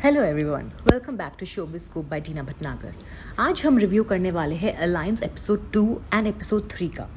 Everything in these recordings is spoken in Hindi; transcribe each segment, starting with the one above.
Hello everyone, welcome back to showbiz scoop by Tina Bhatnagar. आज हम रिव्यू करने वाले हैं अलायंस एपिसोड 2 एंड एपिसोड 3 का।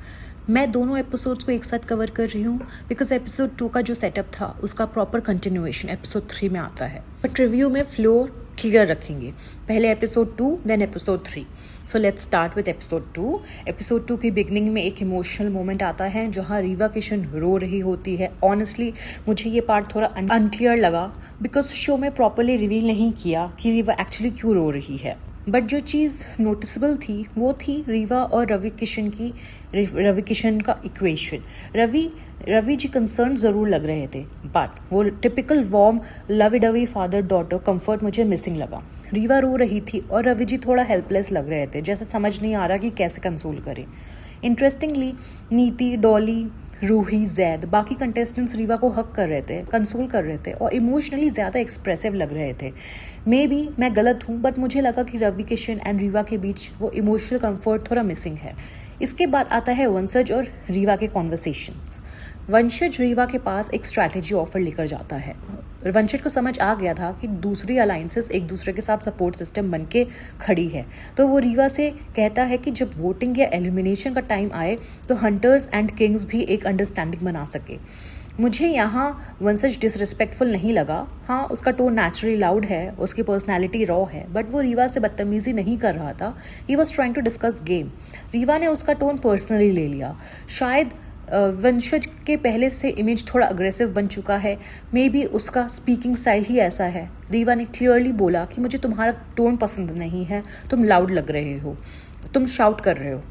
मैं दोनों एपिसोड्स को एक साथ कवर कर रही हूँ बिकॉज एपिसोड 2 का जो सेटअप था उसका प्रॉपर कंटिन्यूएशन एपिसोड 3 में आता है, बट रिव्यू में फ्लो क्लियर रखेंगे। पहले episode 2 then episode 3। So let's start with episode 2। Episode 2 की बिगनिंग में एक इमोशनल मोमेंट आता है जहाँ रीवा किशन रो रही होती है। ऑनेस्टली मुझे ये पार्ट थोड़ा अनक्लियर लगा बिकॉज शो में प्रॉपरली रिवील नहीं किया कि रीवा एक्चुअली क्यों रो रही है। बट जो चीज़ नोटिसेबल थी वो थी रीवा और रवि किशन का इक्वेशन। रवि जी कंसर्न ज़रूर लग रहे थे, बट वो typical warm lovey dovey father daughter comfort मुझे मिसिंग लगा। रीवा रो रही थी और रवि जी थोड़ा हेल्पलेस लग रहे थे, जैसे समझ नहीं आ रहा कि कैसे कंसोल करें। इंटरेस्टिंगली नीति, डॉली, रूही, जैद बाकी कंटेस्टेंट्स रीवा को हक कर रहे थे, कंसोल कर रहे थे और इमोशनली ज़्यादा एक्सप्रेसिव लग रहे थे। मे बी मैं गलत हूँ, बट मुझे लगा कि रवि किशन एंड रीवा के बीच वो इमोशनल कंफर्ट थोड़ा मिसिंग है। इसके बाद आता है वंशज और रीवा के कॉन्वर्सेशंस। वंशज रीवा के पास एक स्ट्रैटेजी ऑफर लेकर जाता है। वंशज को समझ आ गया था कि दूसरी अलायंसेस एक दूसरे के साथ सपोर्ट सिस्टम बन के खड़ी है, तो वो रीवा से कहता है कि जब वोटिंग या एलिमिनेशन का टाइम आए तो हंटर्स एंड किंग्स भी एक अंडरस्टैंडिंग बना सके। मुझे यहाँ वंशज डिसरिस्पेक्टफुल नहीं लगा। हाँ, उसका टोन नेचुरली लाउड है, उसकी पर्सनैलिटी रॉ है, बट वो रीवा से बदतमीजी नहीं कर रहा था। He was trying to discuss game. Riva ने उसका टोन पर्सनली ले लिया। शायद वंशज के पहले से इमेज थोड़ा अग्रेसिव बन चुका है, मे बी उसका स्पीकिंग स्टाइल ही ऐसा है। रीवा ने क्लियरली बोला कि मुझे तुम्हारा टोन पसंद नहीं है, तुम लाउड लग रहे हो, तुम शाउट कर रहे हो।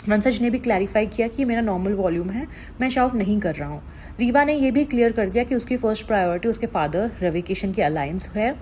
वंशज ने भी क्लैरिफाई किया कि मेरा नॉर्मल वॉल्यूम है, मैं शाउट नहीं कर रहा हूँ। रीवा ने यह भी क्लियर कर दिया कि उसकी फर्स्ट प्रायोरिटी उसके फादर रवि किशन की अलायंस है,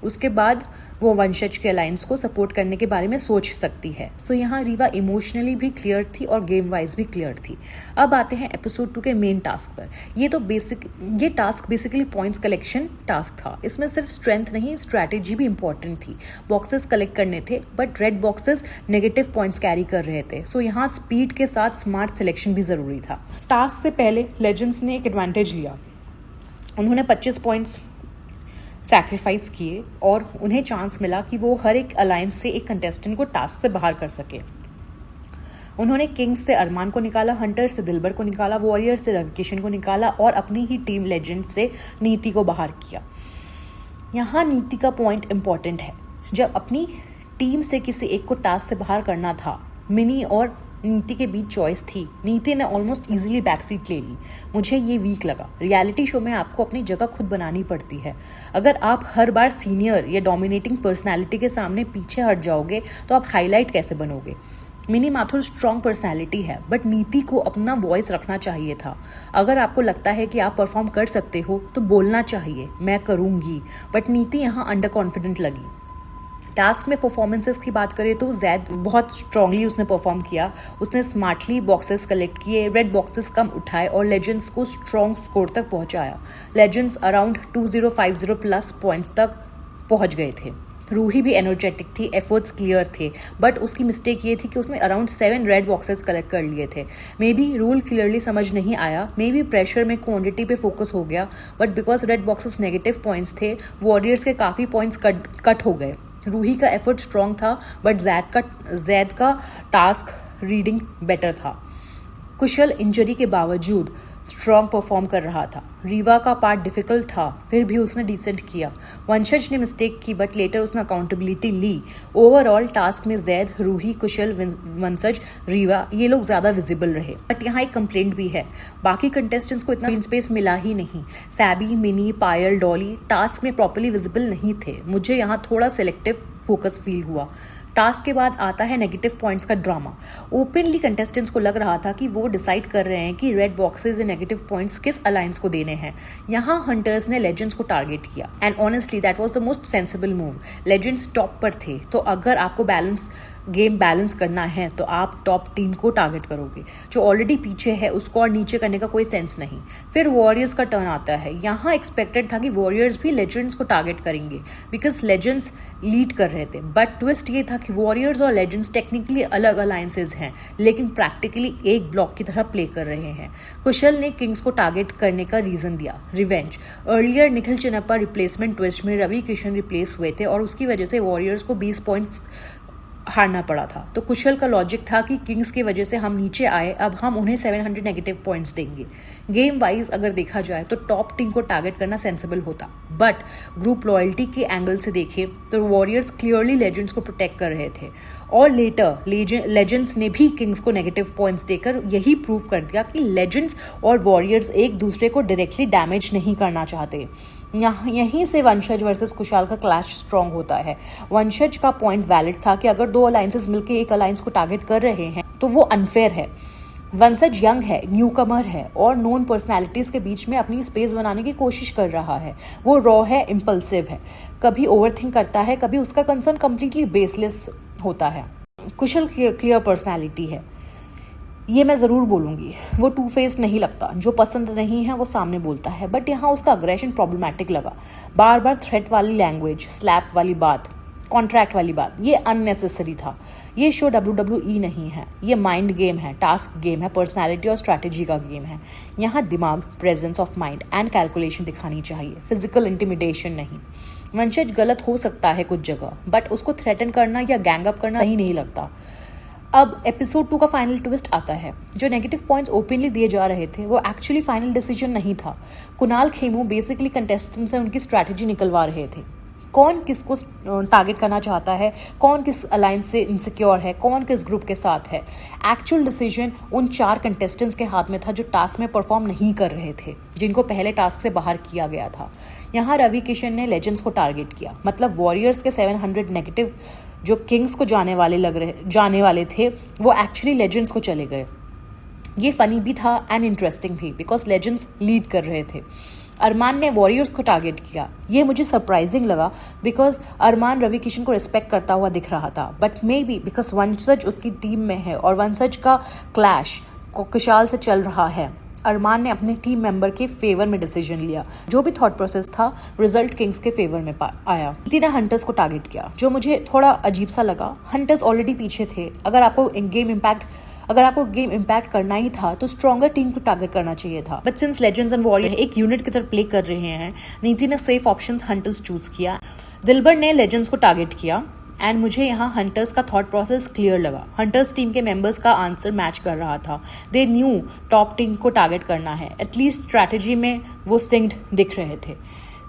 उसके बाद वो वंशज के अलायंस को सपोर्ट करने के बारे में सोच सकती है। सो यहाँ रीवा इमोशनली भी क्लियर थी और गेम वाइज भी क्लियर थी। अब आते हैं एपिसोड 2 के मेन टास्क पर। ये task basically points collection task था। इसमें सिर्फ स्ट्रेंथ नहीं, स्ट्रैटेजी भी इंपॉर्टेंट थी। बॉक्सेस कलेक्ट करने थे, but red boxes negative points carry कर रहे थे। सो यहाँ स्पीड के साथ स्मार्ट सिलेक्शन भी ज़रूरी था। टास्क से पहले लेजेंड्स ने एक एडवांटेज लिया। उन्होंने 25 पॉइंट्स सैक्रिफाइस किए और उन्हें चांस मिला कि वो हर एक अलायंस से एक कंटेस्टेंट को टास्क से बाहर कर सके। उन्होंने किंग्स से अरमान को निकाला, हंटर से दिलबर को निकाला, वॉरियर से रवि किशन को निकाला और अपनी ही टीम लेजेंड से नीति को बाहर किया। यहाँ नीति का पॉइंट इम्पॉर्टेंट है। जब अपनी टीम से किसी एक को टास्क से बाहर करना था, मिनी और नीति के बीच चॉइस थी। नीति ने ऑलमोस्ट इजीली बैक सीट ले ली। मुझे ये वीक लगा। रियलिटी शो में आपको अपनी जगह खुद बनानी पड़ती है। अगर आप हर बार सीनियर या डोमिनेटिंग पर्सनालिटी के सामने पीछे हट जाओगे तो आप हाईलाइट कैसे बनोगे। मिनी माथुर स्ट्रॉन्ग पर्सनालिटी है, बट नीति को अपना वॉइस रखना चाहिए था। अगर आपको लगता है कि आप परफॉर्म कर सकते हो तो बोलना चाहिए, मैं करूँगी। बट नीति यहाँ अंडर कॉन्फिडेंट लगी। टास्क में परफॉर्मेंसेस की बात करें तो जैद बहुत स्ट्रांगली उसने परफॉर्म किया। उसने स्मार्टली बॉक्सेस कलेक्ट किए, रेड बॉक्सेस कम उठाए और लेजेंड्स को स्ट्रॉन्ग स्कोर तक पहुंचाया। लेजेंड्स अराउंड 2050 प्लस पॉइंट्स तक पहुंच गए थे। रूही भी एनर्जेटिक थी, एफर्ट्स क्लियर थे, बट उसकी मिस्टेक ये थी कि उसने अराउंड 7 रेड बॉक्सेस कलेक्ट कर लिए थे। मे बी रूल क्लियरली समझ नहीं आया, मे बी प्रेशर में क्वांटिटी पे फोकस हो गया, but because red boxes negative points थे, वॉरियर्स के काफ़ी पॉइंट्स कट हो गए। रूही का एफर्ट स्ट्रॉन्ग था, बट जैद का टास्क रीडिंग बेटर था। कुशल इंजरी के बावजूद स्ट्रॉन्ग परफॉर्म कर रहा था। रीवा का पार्ट डिफिकल्ट था, फिर भी उसने डिसेंट किया। वंशज ने मिस्टेक की, बट लेटर उसने अकाउंटेबिलिटी ली। ओवरऑल टास्क में जैद, रूही, कुशल, वंशज, रीवा ये लोग ज़्यादा विजिबल रहे। बट यहाँ एक कंप्लेंट भी है, बाकी कंटेस्टेंट्स को इतना स्पेस मिला ही नहीं। सैबी, मिनी, पायल, डॉली टास्क में प्रॉपरली विजिबल नहीं थे। मुझे यहाँ थोड़ा सेलेक्टिव फोकस फील हुआ। टास्क के बाद आता है नेगेटिव पॉइंट्स का ड्रामा। ओपनली कंटेस्टेंट्स को लग रहा था कि वो डिसाइड कर रहे हैं कि रेड बॉक्सेस या नेगेटिव पॉइंट्स किस अलायंस को देने हैं। यहाँ हंटर्स ने लेजेंड्स को टारगेट किया and honestly that was the most sensible move. Legends top पर थे, तो अगर आपको बैलेंस गेम बैलेंस करना है तो आप टॉप टीम को टारगेट करोगे। जो ऑलरेडी पीछे है उसको और नीचे करने का कोई सेंस नहीं। फिर वॉरियर्स का टर्न आता है। यहाँ एक्सपेक्टेड था कि वॉरियर्स भी लेजेंड्स को टारगेट करेंगे बिकॉज लेजेंड्स लीड कर रहे थे, बट ट्विस्ट ये था कि वॉरियर्स और लेजेंड्स टेक्निकली अलग अलायंसेज हैं लेकिन प्रैक्टिकली एक ब्लॉक की तरह प्ले कर रहे हैं। कुशल ने किंग्स को टारगेट करने का रीजन दिया, revenge. Earlier Nikhil Chinnappa replacement twist में रवि किशन रिप्लेस हुए थे और उसकी वजह से वॉरियर्स को 20 पॉइंट्स हारना पड़ा था। तो कुशल का लॉजिक था कि किंग्स की वजह से हम नीचे आए, अब हम उन्हें 700 नेगेटिव पॉइंट्स देंगे। गेम वाइज अगर देखा जाए तो टॉप टीम को टारगेट करना सेंसिबल होता, बट ग्रुप लॉयल्टी के एंगल से देखें तो वॉरियर्स क्लियरली लेजेंड्स को प्रोटेक्ट कर रहे थे और लेटर लेजेंड्स ने भी किंग्स को नेगेटिव पॉइंट्स देकर यही प्रूव कर दिया कि लेजेंड्स और वॉरियर्स एक दूसरे को डायरेक्टली डैमेज नहीं करना चाहते। यहीं से वंशज वर्सेस कुशाल का क्लैश स्ट्रॉन्ग होता है। वंशज का पॉइंट वैलिड था कि अगर दो अलायंसेस मिलकर एक अलायंस को टारगेट कर रहे हैं तो वो अनफेयर है। वंशज यंग है, न्यूकमर है और नोन पर्सनैलिटीज के बीच में अपनी स्पेस बनाने की कोशिश कर रहा है। वो रॉ है, इम्पल्सिव है, कभी ओवरथिंक करता है, कभी उसका कंसर्न कम्प्लीटली बेसलेस होता है। कुशल क्लियर पर्सनैलिटी है, ये मैं ज़रूर बोलूँगी। वो टू फेस्ड नहीं लगता, जो पसंद नहीं है वो सामने बोलता है, बट यहाँ उसका अग्रेशन प्रॉब्लमैटिक लगा। बार बार थ्रेट वाली लैंग्वेज, स्लैप वाली बात, कॉन्ट्रैक्ट वाली बात, ये अननेसेसरी था। ये शो WWE नहीं है, ये माइंड गेम है, टास्क गेम है, पर्सनालिटी और स्ट्रैटेजी का गेम है। यहाँ दिमाग, presence of mind and calculation दिखानी चाहिए, फिजिकल इंटिमिडेशन नहीं। वंशज गलत हो सकता है कुछ जगह, बट उसको थ्रेटन करना या गैंग अप करना सही नहीं लगता। अब एपिसोड 2 का फाइनल ट्विस्ट आता है। जो नेगेटिव पॉइंट्स ओपनली दिए जा रहे थे वो एक्चुअली फाइनल डिसीजन नहीं था। कुणाल खेमू बेसिकली कंटेस्टेंट से उनकी स्ट्रैटेजी निकलवा रहे थे। कौन किसको टारगेट करना चाहता है, कौन किस अलायंस से इनसिक्योर है, कौन किस ग्रुप के साथ है। एक्चुअल डिसीजन उन 4 कंटेस्टेंट्स के हाथ में था जो टास्क में परफॉर्म नहीं कर रहे थे, जिनको पहले टास्क से बाहर किया गया था। यहाँ रवि किशन ने लेजेंड्स को टारगेट किया, मतलब वॉरियर्स के 700 नेगेटिव जो किंग्स को जाने वाले थे वो एक्चुअली लेजेंड्स को चले गए। ये फनी भी था एंड इंटरेस्टिंग भी, बिकॉज लेजेंड्स लीड कर रहे थे। अरमान ने वॉरियर्स को टारगेट किया, ये मुझे सरप्राइजिंग लगा बिकॉज अरमान रवि किशन को रिस्पेक्ट करता हुआ दिख रहा था, बट मे बी बिकॉज वंशज उसकी टीम में है और वंशज का क्लैश कुशाल से चल रहा है। अरमान ने अपने टीम मेंबर के फेवर में डिसीजन लिया। जो भी थॉट प्रोसेस था, रिजल्ट किंग्स के फेवर में आया। नीति ने हंटर्स को टारगेट किया, जो मुझे थोड़ा अजीब सा लगा। हंटर्स ऑलरेडी पीछे थे। अगर आपको गेम इम्पैक्ट करना ही था तो स्ट्रॉन्गर टीम को टारगेट करना चाहिए था, but since legends and warrior एक यूनिट की तरह प्ले कर रहे हैं, नीति ने सेफ ऑप्शन हंटर्स चूज किया। दिलबर ने लेजेंड्स को टारगेट किया एंड मुझे यहाँ हंटर्स का थॉट प्रोसेस क्लियर लगा। हंटर्स टीम के मेंबर्स का आंसर मैच कर रहा था। दे न्यू टॉप टीम को टारगेट करना है, एटलीस्ट स्ट्रैटेजी में वो सिंक्ड दिख रहे थे।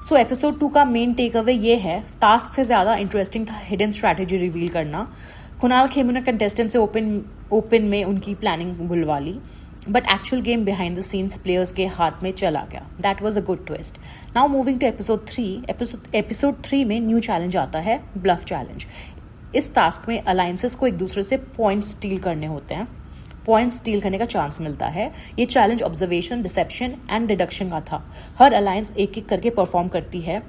सो एपिसोड 2 का मेन टेक अवे ये है, टास्क से ज़्यादा इंटरेस्टिंग था हिडन स्ट्रैटेजी रिवील करना। कुणाल खेमू ने कंटेस्टेंट से ओपन में उनकी प्लानिंग बुलवा ली, but actual game behind the scenes players के हाथ में चला गया। That was a good twist. Now moving to episode 3। Episode 3 में न्यू चैलेंज आता है, ब्लफ चैलेंज। इस टास्क में अलायंसेस को एक दूसरे से पॉइंट स्टील करने होते हैं, पॉइंट स्टील करने का चांस मिलता है। ये challenge observation, dissipation and deduction का था। हर अलायंस एक एक करके परफॉर्म करती है।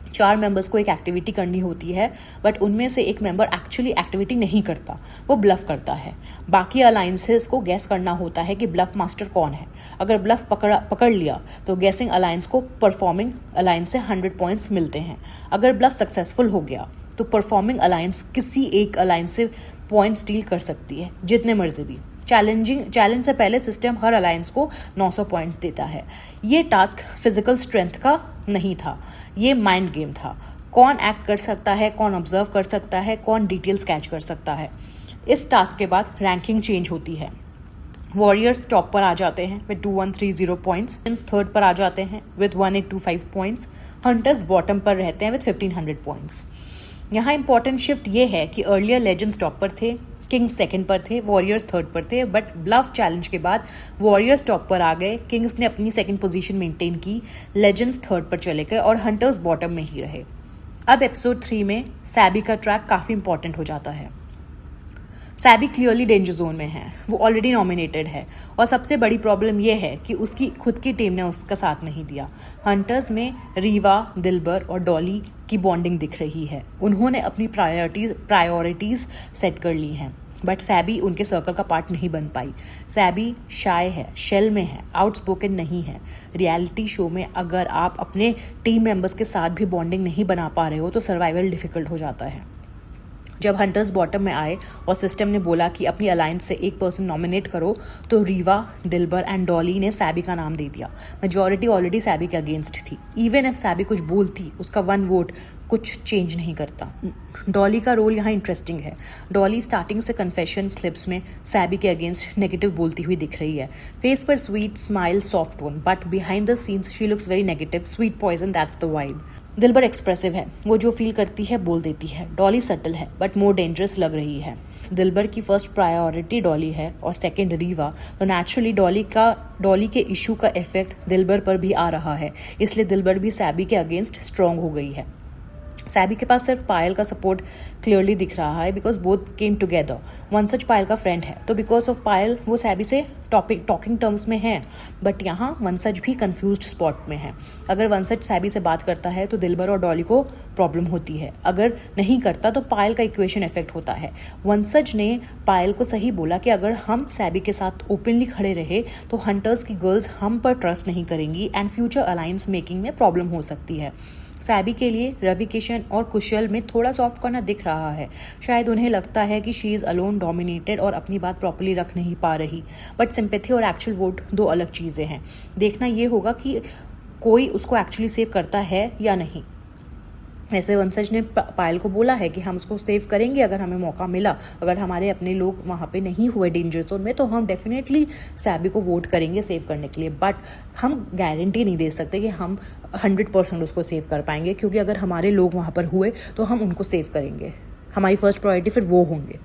4 मेंबर्स को एक एक्टिविटी करनी होती है, बट उनमें से एक मेंबर एक्चुअली एक्टिविटी नहीं करता, वो ब्लफ करता है। बाकी अलायंसेस को गैस करना होता है कि ब्लफ मास्टर कौन है। अगर ब्लफ पकड़ लिया तो गैसिंग अलायंस को परफॉर्मिंग अलायंस से 100 पॉइंट्स मिलते हैं। अगर ब्लफ सक्सेसफुल हो गया तो परफॉर्मिंग अलायंस किसी एक अलायंस से पॉइंट स्टील कर सकती है, जितने मर्जी भी। चैलेंज से पहले सिस्टम हर अलायंस को 900 पॉइंट्स देता है। ये टास्क फिजिकल स्ट्रेंथ का नहीं था, ये माइंड गेम था। कौन एक्ट कर सकता है, कौन ऑब्जर्व कर सकता है, कौन डिटेल्स कैच कर सकता है। इस टास्क के बाद रैंकिंग चेंज होती है। वॉरियर्स टॉप पर आ जाते हैं विद 2130 पॉइंट्स, थर्ड पर आ जाते हैं विद 1825 पॉइंट्स, हंटर्स बॉटम पर रहते हैं विद 1500 पॉइंट्स। यहाँ इंपॉर्टेंट शिफ्ट ये है कि अर्लियर लेजेंड्स टॉप पर थे, किंग्स सेकंड पर थे, वॉरियर्स थर्ड पर थे, बट ब्लफ चैलेंज के बाद वॉरियर्स टॉप पर आ गए, किंग्स ने अपनी सेकंड पोजीशन मेंटेन की, लेजेंड्स थर्ड पर चले गए और हंटर्स बॉटम में ही रहे। अब एपिसोड 3 में सैबी का ट्रैक काफ़ी इंपॉर्टेंट हो जाता है। सैबी क्लियरली डेंजर जोन में है, वो ऑलरेडी नॉमिनेटेड है और सबसे बड़ी प्रॉब्लम ये है कि उसकी खुद की टीम ने उसका साथ नहीं दिया। हंटर्स में रीवा, दिलबर और डॉली की बॉन्डिंग दिख रही है। उन्होंने अपनी प्रायोरिटीज़ सेट कर ली हैं, बट सैबी उनके सर्कल का पार्ट नहीं बन पाई। सैबी शाय है, शेल में है, आउटस्पोकन नहीं है। रियलिटी शो में अगर आप अपने टीम मेंबर्स के साथ भी बॉन्डिंग नहीं बना पा रहे हो तो सर्वाइवल डिफिकल्ट हो जाता है। जब हंटर्स बॉटम में आए और सिस्टम ने बोला कि अपनी अलायंस से एक पर्सन नॉमिनेट करो, तो रीवा, दिलबर एंड डॉली ने सैबी का नाम दे दिया। मेजॉरिटी ऑलरेडी सैबी के अगेंस्ट थी। इवन इफ सैबी कुछ बोलती, उसका 1 वोट कुछ चेंज नहीं करता। डॉली का रोल यहाँ इंटरेस्टिंग है। डॉली स्टार्टिंग से कन्फेशन क्लिप्स में सैबी के अगेंस्ट नेगेटिव बोलती हुई दिख रही है। फेस पर sweet smile, soft tone, but behind the scenes she looks very negative. Sweet poison, that's the vibe. Dilbar expressive है, वो जो फील करती है बोल देती है। डॉली सटल है बट मोर डेंजरस लग रही है। दिलबर की फर्स्ट प्रायोरिटी डॉली है और सेकंड रीवा, तो नेचुरली डॉली के इशू का इफेक्ट दिलबर पर भी आ रहा है, इसलिए दिलबर भी सैबी के अगेंस्ट स्ट्रॉन्ग हो गई है। सैबी के पास सिर्फ पायल का सपोर्ट क्लियरली दिख रहा है बिकॉज बोथ केम टुगेदर। वंसज पायल का फ्रेंड है, तो बिकॉज ऑफ पायल वो सैबी से टॉकिंग टर्म्स में है, बट यहाँ वंसज भी कंफ्यूज्ड स्पॉट में है। अगर वंसज सैबी से बात करता है तो दिलबर और डॉली को प्रॉब्लम होती है, अगर नहीं करता तो पायल का इक्वेशन इफेक्ट होता है। वंसज ने पायल को सही बोला कि अगर हम सैबी के साथ ओपनली खड़े रहे तो हंटर्स की गर्ल्स हम पर ट्रस्ट नहीं करेंगी एंड फ्यूचर अलायंस मेकिंग में प्रॉब्लम हो सकती है। सैबी के लिए रवि किशन और कुशल में थोड़ा सॉफ्ट कॉर्नर दिख रहा है। शायद उन्हें लगता है कि शी इज़ अलोन डोमिनेटेड और अपनी बात प्रॉपर्ली रख नहीं पा रही, बट सिंपैथी और एक्चुअल वोट 2 अलग चीज़ें हैं। देखना ये होगा कि कोई उसको एक्चुअली सेव करता है या नहीं। वैसे वंसज ने पायल को बोला है कि हम उसको सेव करेंगे अगर हमें मौका मिला। अगर हमारे अपने लोग वहाँ पे नहीं हुए डेंजर जोन में तो हम डेफिनेटली सैबी को वोट करेंगे सेव करने के लिए, बट हम गारंटी नहीं दे सकते कि हम 100% उसको सेव कर पाएंगे, क्योंकि अगर हमारे लोग वहाँ पर हुए तो हम उनको सेव करेंगे। हमारी फर्स्ट प्रायोरिटी फिर वो होंगे।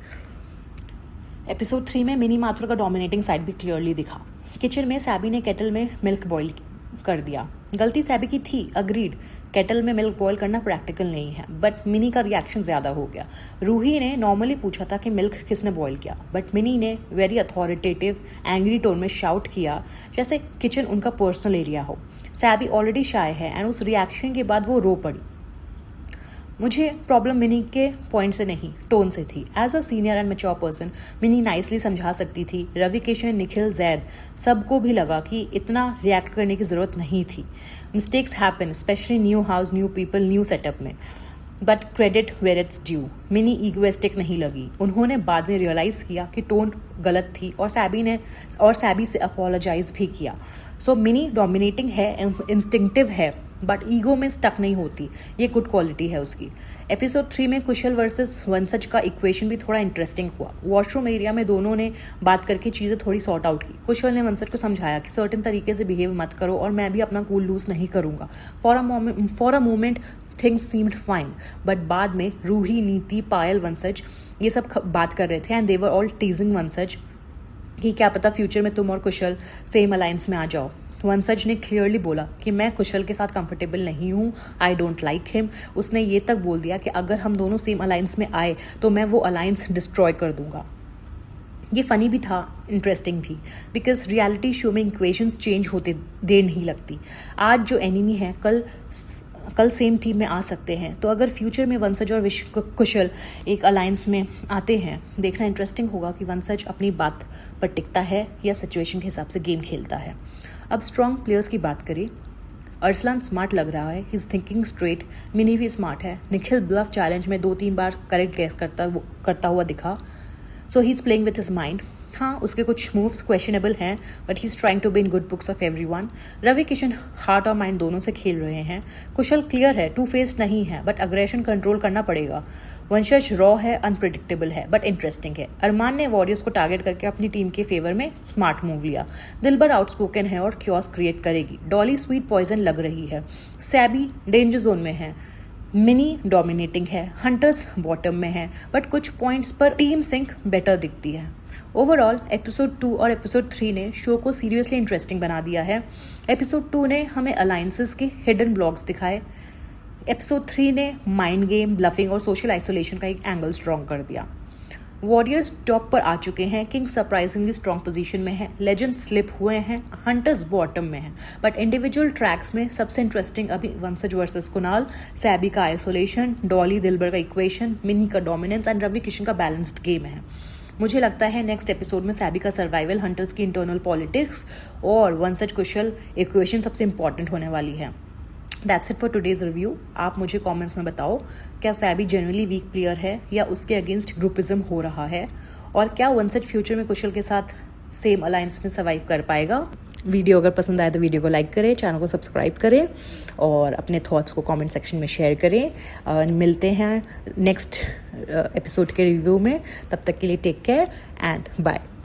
एपिसोड 3 में मिनी माथुर का डोमिनेटिंग साइड भी क्लियरली दिखा। किचन में सैबी ने केटल में मिल्क बॉईल कर दिया। गलती सैबी की थी, अग्रीड। केटल में मिल्क बॉईल करना प्रैक्टिकल नहीं है, बट मिनी का रिएक्शन ज़्यादा हो गया। रूही ने नॉर्मली पूछा था कि मिल्क किसने बॉईल किया, बट मिनी ने वेरी अथॉरिटेटिव एंग्री टोन में शाउट किया जैसे किचन उनका पर्सनल एरिया हो। सैबी ऑलरेडी शाय है एंड उस रिएक्शन के बाद वो रो पड़ी। मुझे प्रॉब्लम मिनी के पॉइंट से नहीं, टोन से थी। As a senior and mature person Mini nicely समझा सकती थी। रवि किशन, निखिल, जैद सबको भी लगा कि इतना रिएक्ट करने की ज़रूरत नहीं थी। Mistakes happen, specially new house, new people, new setup में, but credit where it's due. Mini egoistic नहीं लगी। उन्होंने बाद में रियलाइज़ किया कि टोन गलत थी और सैबी से अपोलोजाइज भी किया। सो मिनी डोमिनेटिंग है, इंस्टिंक्टिव है, बट ईगो में स्टक नहीं होती। ये गुड क्वालिटी है उसकी। एपिसोड 3 में कुशल वर्सेस वंसज का इक्वेशन भी थोड़ा इंटरेस्टिंग हुआ। वॉशरूम एरिया में दोनों ने बात करके चीज़ें थोड़ी सॉर्ट आउट की। कुशल ने वंसज को समझाया कि सर्टेन तरीके से बिहेव मत करो और मैं भी अपना कूल लूज नहीं करूँगा। For a moment things seemed fine, but बाद में रूही, नीति, पायल, वंसज ये सब बात कर रहे थे एंड दे वर ऑल टीजिंग वंसज कि क्या पता फ्यूचर में तुम और कुशल सेम अलायंस में आ जाओ। वंसज ने क्लियरली बोला कि मैं कुशल के साथ कंफर्टेबल नहीं हूँ, आई डोंट लाइक हिम। उसने ये तक बोल दिया कि अगर हम दोनों सेम अलायंस में आए तो मैं वो अलायंस डिस्ट्रॉय कर दूंगा। ये फ़नी भी था, इंटरेस्टिंग भी, बिकॉज रियलिटी शो में इक्वेशंस चेंज होते देर नहीं लगती। आज जो एनिमी है कल सेम टीम में आ सकते हैं, तो अगर फ्यूचर में वंसज और कुशल एक अलायंस में आते हैं, देखना इंटरेस्टिंग होगा कि वंसज अपनी बात पर टिकता है या सिचुएशन के हिसाब से गेम खेलता है। अब स्ट्रॉन्ग प्लेयर्स की बात करें। अरसलान स्मार्ट लग रहा है, he is thinking straight. Mini भी स्मार्ट है। निखिल ब्लफ चैलेंज में 2-3 बार करेक्ट गैस करता हुआ दिखा, so he is playing with his mind. हाँ, उसके कुछ मूव्स क्वेश्चनेबल हैं, but he is trying to be in good books of everyone. Ravi Kishan heart और माइंड दोनों से खेल रहे हैं। कुशल क्लियर है, टू फेस्ड नहीं है, बट अग्रेशन कंट्रोल करना पड़ेगा। वंशज रॉ है, अनप्रिडिक्टेबल है, बट इंटरेस्टिंग है। अरमान ने वॉरियर्स को टारगेट करके अपनी टीम के फेवर में स्मार्ट मूव लिया। दिलबर आउटस्पोकन है और क्योस क्रिएट करेगी। डॉली स्वीट पॉइजन लग रही है। सैबी डेंजर जोन में है। मिनी डोमिनेटिंग है। हंटर्स बॉटम में है, बट कुछ पॉइंट्स पर टीम सिंक बेटर दिखती है। ओवरऑल एपिसोड 2 और एपिसोड 3 ने शो को सीरियसली इंटरेस्टिंग बना दिया है। एपिसोड 2 ने हमें अलायंसेस के हिडन ब्लॉक्स दिखाए। एपिसोड 3 ने माइंड गेम, ब्लफिंग और सोशल आइसोलेशन का एक एंगल स्ट्रॉन्ग कर दिया। वॉरियर्स टॉप पर आ चुके हैं, किंग सरप्राइजिंगली स्ट्रॉन्ग पोजीशन में है, लेजेंड स्लिप हुए हैं, हंटर्स बॉटम में है। बट इंडिविजुअल ट्रैक्स में सबसे इंटरेस्टिंग अभी वंसज वर्सेस कुणाल, सैबी का आइसोलेशन, डॉली दिलबर का इक्वेशन, मिनी का डोमिनेंस एंड रवि किशन का बैलेंस्ड गेम है। मुझे लगता है नेक्स्ट एपिसोड में सैबी का सर्वाइवल, हंटर्स की इंटरनल पॉलिटिक्स और वंसज कुशल इक्वेशन सबसे इंपॉर्टेंट होने वाली है। That's it for today's review. आप मुझे कमेंट्स में बताओ, क्या सैबी जेन्युइनली वीक प्लेयर है या उसके अगेंस्ट ग्रुपिज्म हो रहा है, और क्या वंसज फ्यूचर में कुशल के साथ सेम अलायंस में सर्वाइव कर पाएगा। वीडियो अगर पसंद आए तो वीडियो को लाइक करें, चैनल को सब्सक्राइब करें और अपने थॉट्स को कमेंट सेक्शन में शेयर करें। मिलते हैं नेक्स्ट एपिसोड के रिव्यू में, तब तक के लिए टेक केयर एंड बाय।